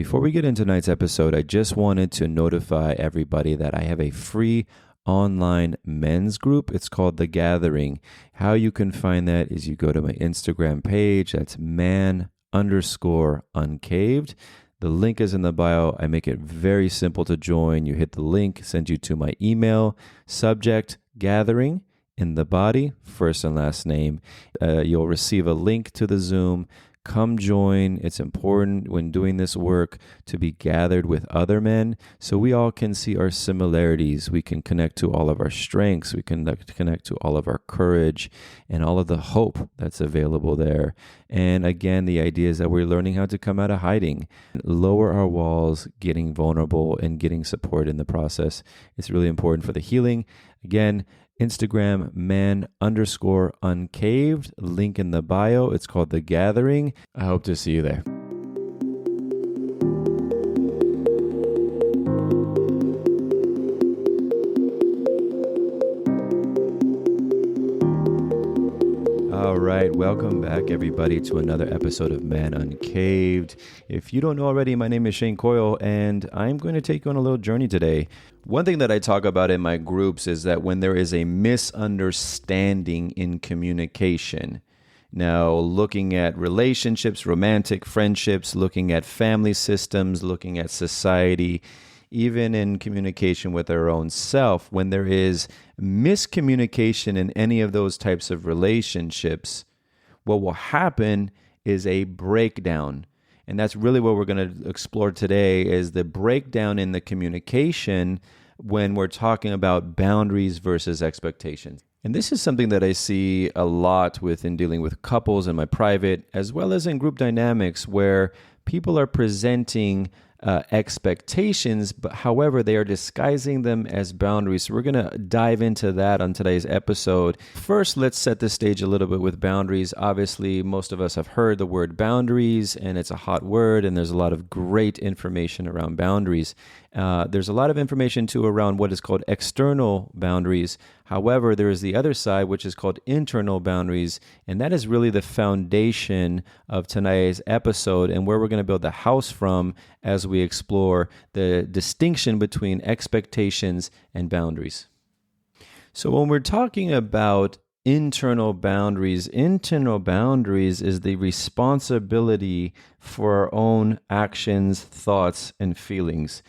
Before we get into tonight's episode, I just wanted to notify everybody that I have a free online men's group. It's called The Gathering. How you can find that is you go to my Instagram page. That's man_uncaved. The link is in the bio. I make it very simple to join. You hit the link, send you to my email, subject, gathering, in the body, first and last name. You'll receive a link to the Zoom. Come join. It's important when doing this work to be gathered with other men so we all can see our similarities. We can connect to all of our strengths. We can connect to all of our courage and all of the hope that's available there. And again, the idea is that we're learning how to come out of hiding, lower our walls, getting vulnerable, and getting support in the process. It's really important for the healing. Again, Instagram, man_uncaved, link in the bio. It's called The Gathering. I hope to see you there. All right, welcome back, everybody, to another episode of Man Uncaved. If you don't know already, my name is Shane Coyle, and I'm going to take you on a little journey today. One thing that I talk about in my groups is that when there is a misunderstanding in communication, now looking at relationships, romantic friendships, looking at family systems, looking at society, even in communication with our own self, when there is miscommunication in any of those types of relationships, what will happen is a breakdown. And that's really what we're going to explore today is the breakdown in the communication when we're talking about boundaries versus expectations. And this is something that I see a lot in dealing with couples in my private, as well as in group dynamics, where people are presenting expectations, but however, they are disguising them as boundaries. So we're going to dive into that on today's episode. First, let's set the stage a little bit with boundaries. Obviously, most of us have heard the word boundaries, and it's a hot word, and there's a lot of great information around boundaries. There's a lot of information, too, around what is called external boundaries. However, there is the other side, which is called internal boundaries, and that is really the foundation of tonight's episode and where we're going to build the house from as we explore the distinction between expectations and boundaries. So when we're talking about internal boundaries is the responsibility for our own actions, thoughts, and feelings.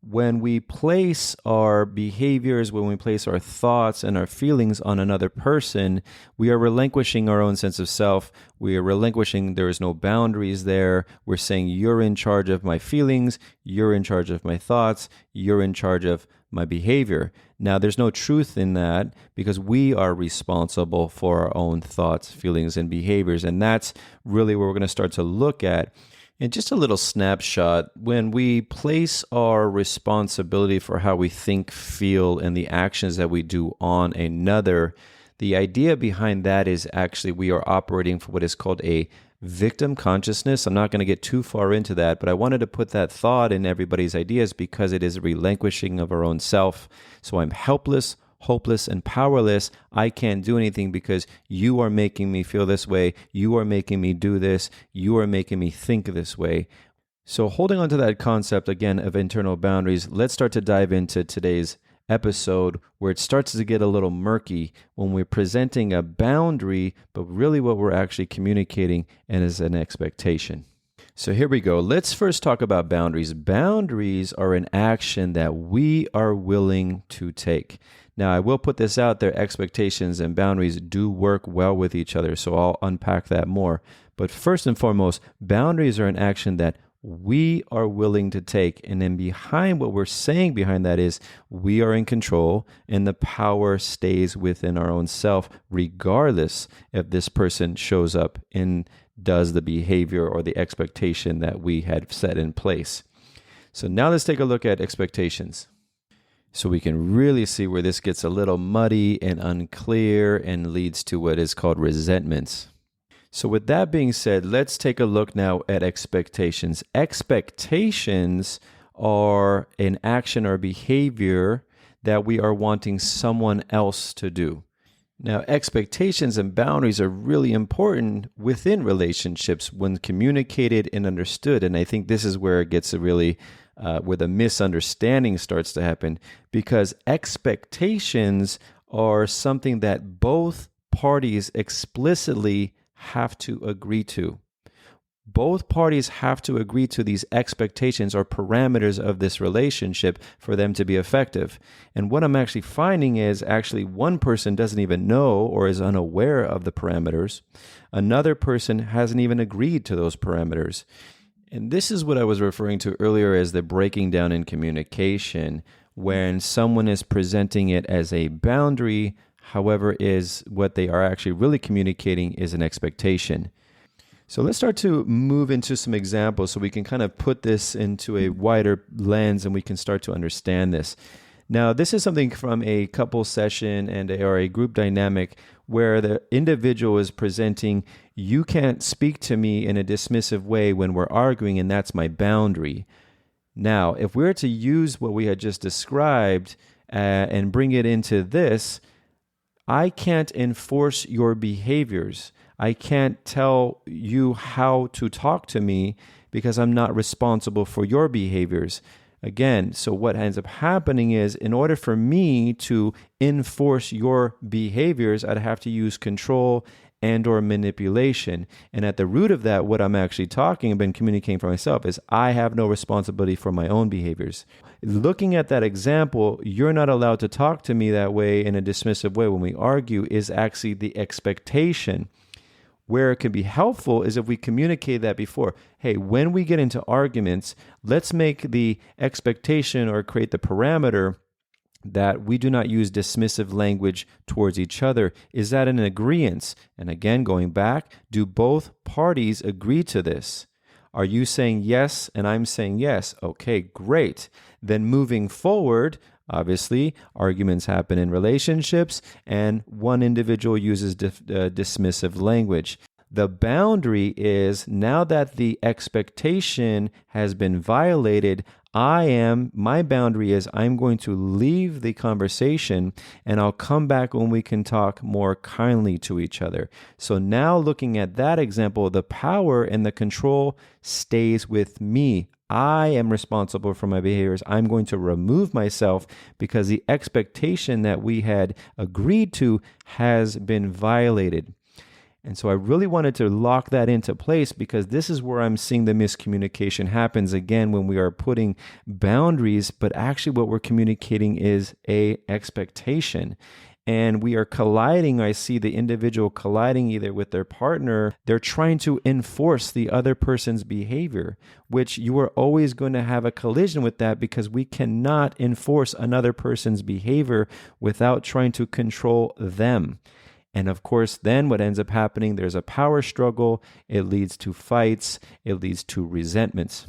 When we place our behaviors, when we place our thoughts and our feelings on another person, we are relinquishing our own sense of self. We are relinquishing, there is no boundaries there. We're saying, you're in charge of my feelings, you're in charge of my thoughts, you're in charge of my behavior. Now, there's no truth in that because we are responsible for our own thoughts, feelings, and behaviors. And that's really what we're going to start to look at. And just a little snapshot, when we place our responsibility for how we think, feel, and the actions that we do on another, the idea behind that is actually we are operating for what is called a victim consciousness. I'm not going to get too far into that, but I wanted to put that thought in everybody's ideas because it is a relinquishing of our own self. So I'm helpless, hopeless, and powerless. I can't do anything because you are making me feel this way. You are making me do this. You are making me think this way. So holding on to that concept, again, of internal boundaries, let's start to dive into today's episode where it starts to get a little murky when we're presenting a boundary, but really what we're actually communicating and is an expectation. So here we go. Let's first talk about boundaries. Boundaries are an action that we are willing to take. Now, I will put this out there, expectations and boundaries do work well with each other, so I'll unpack that more. But first and foremost, boundaries are an action that we are willing to take. And then behind what we're saying behind that is we are in control and the power stays within our own self, regardless if this person shows up and does the behavior or the expectation that we had set in place. So now let's take a look at expectations. So we can really see where this gets a little muddy and unclear and leads to what is called resentments. So with that being said, let's take a look now at expectations. Expectations are an action or behavior that we are wanting someone else to do. Now, expectations and boundaries are really important within relationships when communicated and understood. And I think this is where it gets really, where the misunderstanding starts to happen, because expectations are something that both parties explicitly have to agree to. Both parties have to agree to these expectations or parameters of this relationship for them to be effective. And what I'm actually finding is actually one person doesn't even know or is unaware of the parameters. Another person hasn't even agreed to those parameters. And this is what I was referring to earlier as the breaking down in communication, when someone is presenting it as a boundary, however, is what they are actually really communicating is an expectation. So let's start to move into some examples so we can kind of put this into a wider lens and we can start to understand this. Now, this is something from a couple session or a group dynamic where the individual is presenting, you can't speak to me in a dismissive way when we're arguing, and that's my boundary. Now, if we're to use what we had just described and bring it into this, I can't enforce your behaviors. I can't tell you how to talk to me because I'm not responsible for your behaviors. Again, so what ends up happening is in order for me to enforce your behaviors, I'd have to use control and or manipulation. And at the root of that, what I'm actually talking about and communicating for myself is I have no responsibility for my own behaviors. Looking at that example, you're not allowed to talk to me that way in a dismissive way when we argue is actually the expectation. Where it can be helpful is if we communicate that before. Hey, when we get into arguments, let's make the expectation or create the parameter that we do not use dismissive language towards each other. Is that an agreement? And again, going back, do both parties agree to this? Are you saying yes and I'm saying yes? Okay, great. Then moving forward, obviously, arguments happen in relationships, and one individual uses dismissive language. The boundary is now that the expectation has been violated, my boundary is I'm going to leave the conversation and I'll come back when we can talk more kindly to each other. So now looking at that example, the power and the control stays with me. I am responsible for my behaviors. I'm going to remove myself because the expectation that we had agreed to has been violated. And so I really wanted to lock that into place because this is where I'm seeing the miscommunication happens again when we are putting boundaries, but actually what we're communicating is a expectation. And we are colliding. I see the individual colliding either with their partner. They're trying to enforce the other person's behavior, which you are always going to have a collision with that because we cannot enforce another person's behavior without trying to control them. And of course, then what ends up happening, there's a power struggle. It leads to fights. It leads to resentments.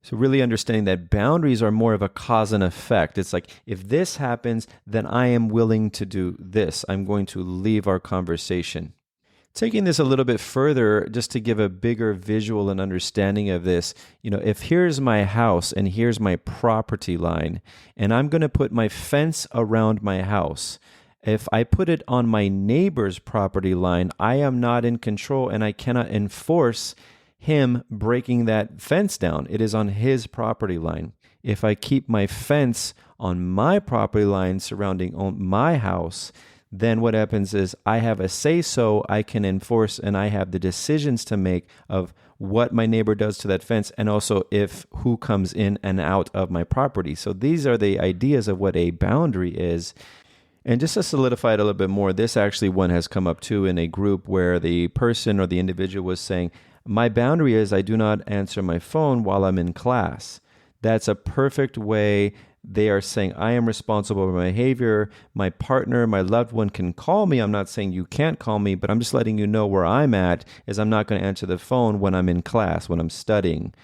So really understanding that boundaries are more of a cause and effect. It's like, if this happens, then I am willing to do this. I'm going to leave our conversation. Taking this a little bit further, just to give a bigger visual and understanding of this, if here's my house and here's my property line, and I'm going to put my fence around my house. If I put it on my neighbor's property line, I am not in control and I cannot enforce him breaking that fence down. It is on his property line. If I keep my fence on my property line surrounding my house, then what happens is I have a say-so I can enforce, and I have the decisions to make of what my neighbor does to that fence, and also who comes in and out of my property. So these are the ideas of what a boundary is. And just to solidify it a little bit more, this actually one has come up too in a group where the person or the individual was saying, my boundary is I do not answer my phone while I'm in class. That's a perfect way. They are saying, I am responsible for my behavior. My partner, my loved one can call me. I'm not saying you can't call me, but I'm just letting you know where I'm at is I'm not going to answer the phone when I'm in class, when I'm studying.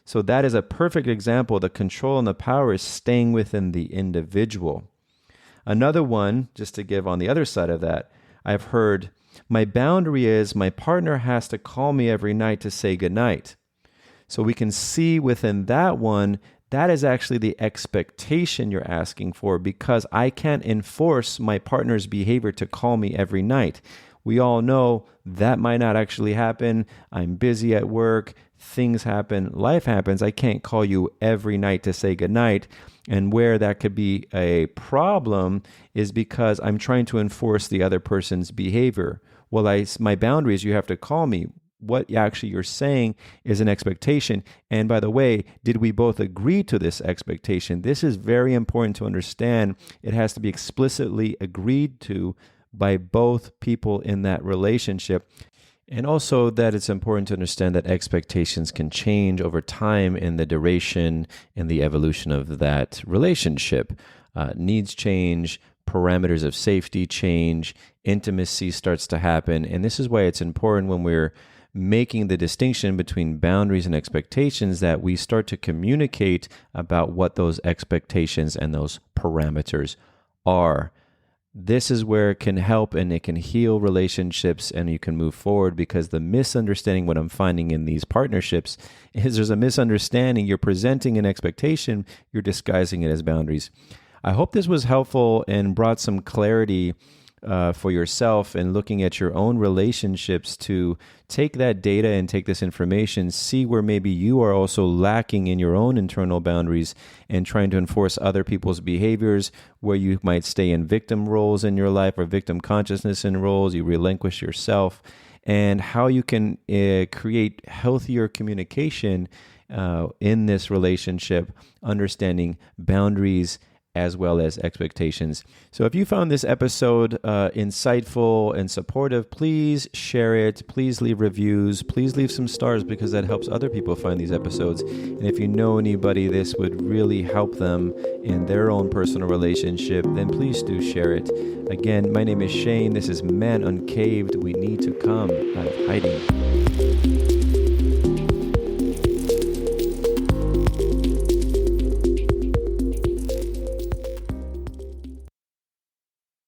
So that is a perfect example. The control and the power is staying within the individual. Another one, just to give on the other side of that, I've heard, my boundary is my partner has to call me every night to say goodnight. So we can see within that one that is actually the expectation you're asking for, because I can't enforce my partner's behavior to call me every night. We all know that might not actually happen. I'm busy at work. Things happen. Life happens. I can't call you every night to say goodnight. And where that could be a problem is because I'm trying to enforce the other person's behavior. Well, my boundary is you have to call me. What actually you're saying is an expectation. And by the way, did we both agree to this expectation? This is very important to understand. It has to be explicitly agreed to by both people in that relationship. And also that it's important to understand that expectations can change over time in the duration and the evolution of that relationship. Needs change, parameters of safety change, intimacy starts to happen. And this is why it's important when we're making the distinction between boundaries and expectations that we start to communicate about what those expectations and those parameters are. This is where it can help and it can heal relationships and you can move forward, because the misunderstanding, what I'm finding in these partnerships, is there's a misunderstanding. You're presenting an expectation, you're disguising it as boundaries. I hope this was helpful and brought some clarity for yourself and looking at your own relationships to take that data and take this information, see where maybe you are also lacking in your own internal boundaries and trying to enforce other people's behaviors, where you might stay in victim roles in your life or victim consciousness in roles, you relinquish yourself, and how you can create healthier communication in this relationship, understanding boundaries as well as expectations. So if you found this episode insightful and supportive, please share it. Please leave reviews. Please leave some stars, because that helps other people find these episodes. And if you know anybody this would really help them in their own personal relationship, then please do share it. Again, my name is Shane. This is Man Uncaved. We need to come out of hiding.